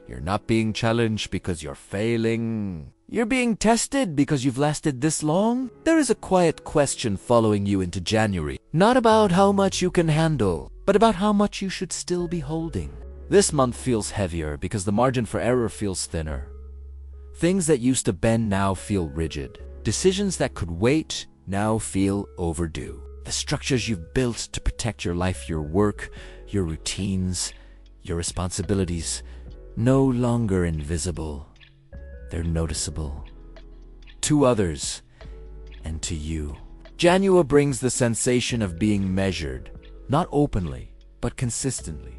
You're not being challenged because you're failing. You're being tested because you've lasted this long. There is a quiet question following you into January. Not about how much you can handle, but about how much you should still be holding. This month feels heavier because the margin for error feels thinner. Things that used to bend now feel rigid. Decisions that could wait now feel overdue. The structures you've built to protect your life, your work, your routines, your responsibilities, no longer invisible. They're noticeable. To others and to you. January brings the sensation of being measured, not openly, but consistently.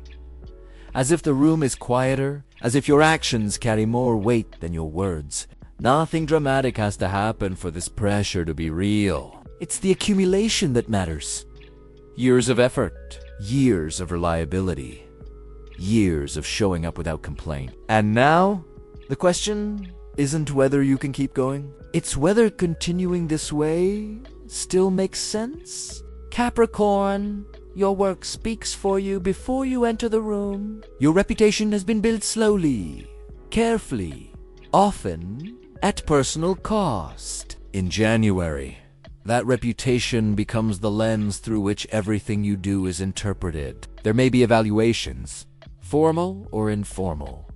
As if the room is quieter, as if your actions carry more weight than your words. Nothing dramatic has to happen for this pressure to be real. It's the accumulation that matters. Years of effort, years of reliability, years of showing up without complaint. And now, the question isn't whether you can keep going. It's whether continuing this way still makes sense. Capricorn, your work speaks for you before you enter the room. Your reputation has been built slowly, carefully, often at personal cost. In January, that reputation becomes the lens through which everything you do is interpreted. There may be evaluations, formal or informal,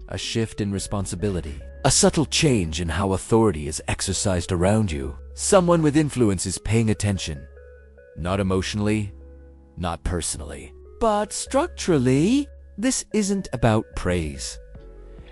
a shift in responsibility, a subtle change in how authority is exercised around you. Someone with influence is paying attention, not emotionally, not personally, but structurally. This isn't about praise.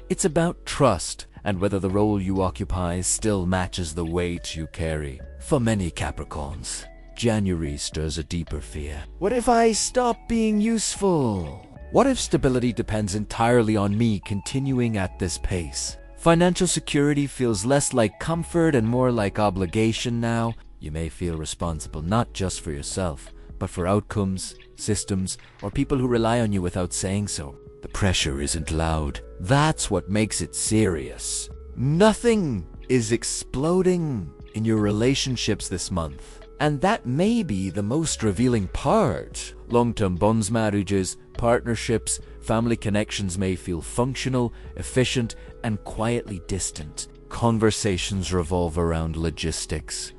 It's about trust and whether the role you occupy still matches the weight you carry. For many Capricorns, January stirs a deeper fear. What if I stop being useful? What if stability depends entirely on me continuing at this pace? Financial security feels less like comfort and more like obligation now. You may feel responsible not just for yourself, but for outcomes, systems, or people who rely on you without saying so. The pressure isn't loud. That's what makes it serious. Nothing is exploding in your relationships this month. And that may be the most revealing part. Long-term bonds, marriages, partnerships, family connections may feel functional, efficient, and quietly distant. Conversations revolve around logistics,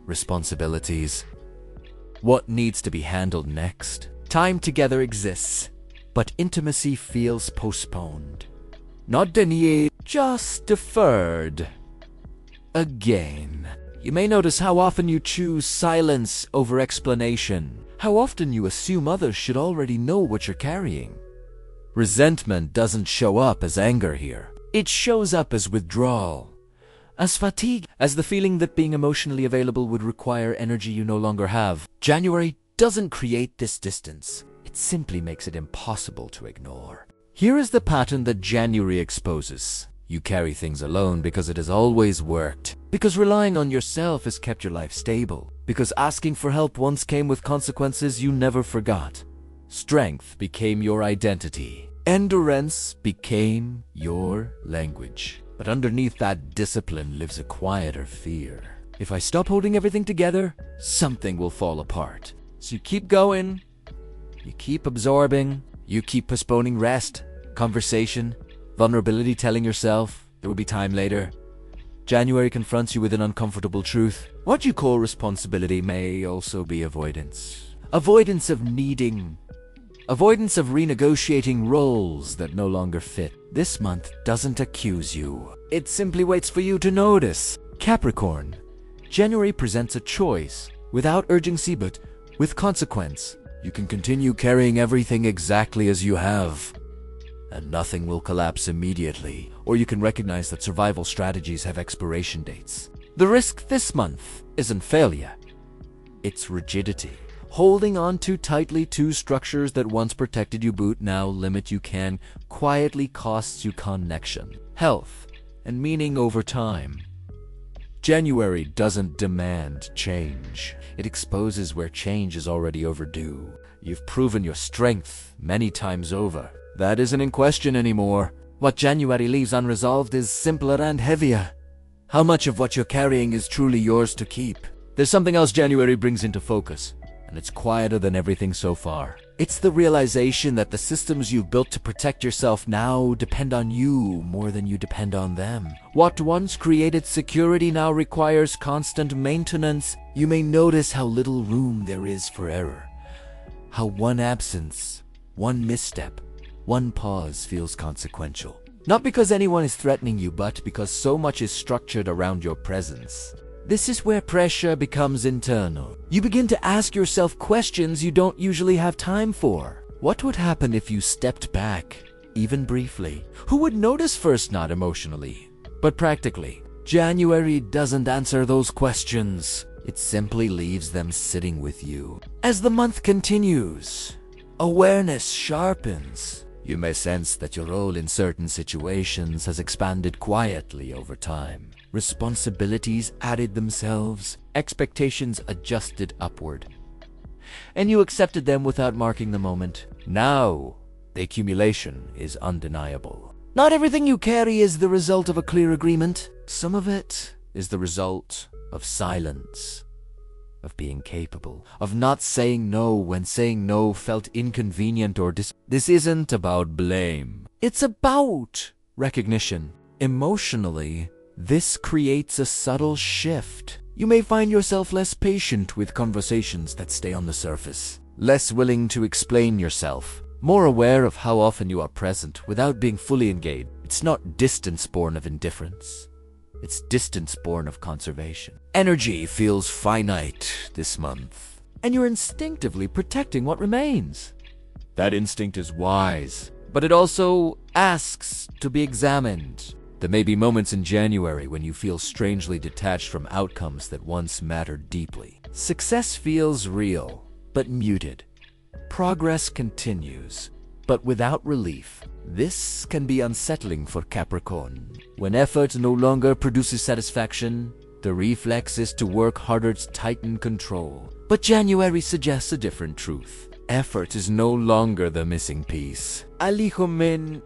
responsibilities, what needs to be handled next. Time together exists, but intimacy feels postponed. Not denied, just deferred. Again. You may notice how often you choose silence over explanation. How often you assume others should already know what you're carrying. Resentment doesn't show up as anger here. It shows up as withdrawal, as fatigue, as the feeling that being emotionally available would require energy you no longer have. January doesn't create this distance. It simply makes it impossible to ignore. Here is the pattern that January exposes. You carry things alone because it has always worked. Because relying on yourself has kept your life stable. Because asking for help once came with consequences you never forgot. Strength became your identity. Endurance became your language. But underneath that discipline lives a quieter fear. If I stop holding everything together, something will fall apart. So you keep going, you keep absorbing, you keep postponing rest, conversation, vulnerability, telling yourself there will be time later. January confronts you with an uncomfortable truth. What you call responsibility may also be avoidance. Avoidance of needing. Avoidance of renegotiating roles that no longer fit. This month doesn't accuse you. It simply waits for you to notice. Capricorn, January presents a choice, without urgency but with consequence. You can continue carrying everything exactly as you have, and nothing will collapse immediately. Or you can recognize that survival strategies have expiration dates. The risk this month isn't failure, it's rigidity. Holding on too tightly to structures that once protected you but now limit you can quietly costs you connection, health, and meaning over time. January doesn't demand change. It exposes where change is already overdue. You've proven your strength many times over. That isn't in question anymore. What January leaves unresolved is simpler and heavier. How much of what you're carrying is truly yours to keep? There's something else January brings into focus, and it's quieter than everything so far. It's the realization that the systems you've built to protect yourself now depend on you more than you depend on them. What once created security now requires constant maintenance. You may notice how little room there is for error. How one absence, one misstep, one pause feels consequential. Not because anyone is threatening you, but because so much is structured around your presence. This is where pressure becomes internal. You begin to ask yourself questions you don't usually have time for. What would happen if you stepped back, even briefly? Who would notice first, not emotionally, but practically? January doesn't answer those questions. It simply leaves them sitting with you. As the month continues, awareness sharpens. You may sense that your role in certain situations has expanded quietly over time. Responsibilities added themselves, expectations adjusted upward, and you accepted them without marking the moment. Now, the accumulation is undeniable. Not everything you carry is the result of a clear agreement. Some of it is the result of silence, of being capable, of not saying no when saying no felt inconvenient or This isn't about blame. It's about recognition. Emotionally, this creates a subtle shift. You may find yourself less patient with conversations that stay on the surface, less willing to explain yourself, more aware of how often you are present without being fully engaged. It's not distance born of indifference. It's distance born of conservation. Energy feels finite this month, and you're instinctively protecting what remains. That instinct is wise, but it also asks to be examined. There may be moments in January when you feel strangely detached from outcomes that once mattered deeply. Success feels real, but muted. Progress continues, but without relief. This can be unsettling for Capricorn. When effort no longer produces satisfaction, the reflex is to work harder to tighten control. But January suggests a different truth. Effort is no longer the missing piece. Alijomen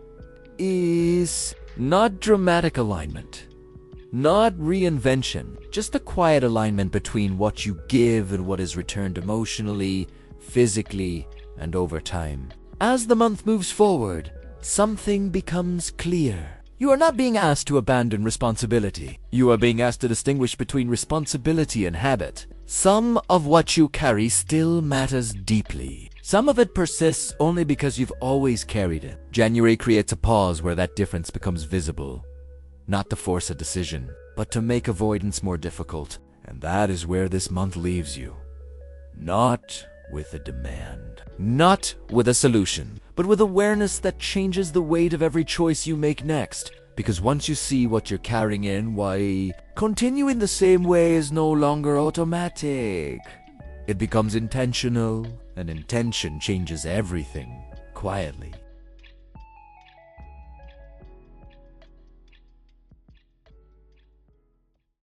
is not dramatic alignment, not reinvention, just a quiet alignment between what you give and what is returned emotionally, physically, and over time. As the month moves forward, something becomes clear. You are not being asked to abandon responsibility. You are being asked to distinguish between responsibility and habit. Some of what you carry still matters deeply. Some of it persists only because you've always carried it. January creates a pause where that difference becomes visible. Not to force a decision, but to make avoidance more difficult. And that is where this month leaves you. Not with a demand, not with a solution, but with awareness that changes the weight of every choice you make next. Because once you see what you're carrying in, why, continuing the same way is no longer automatic. It becomes intentional, and intention changes everything, quietly.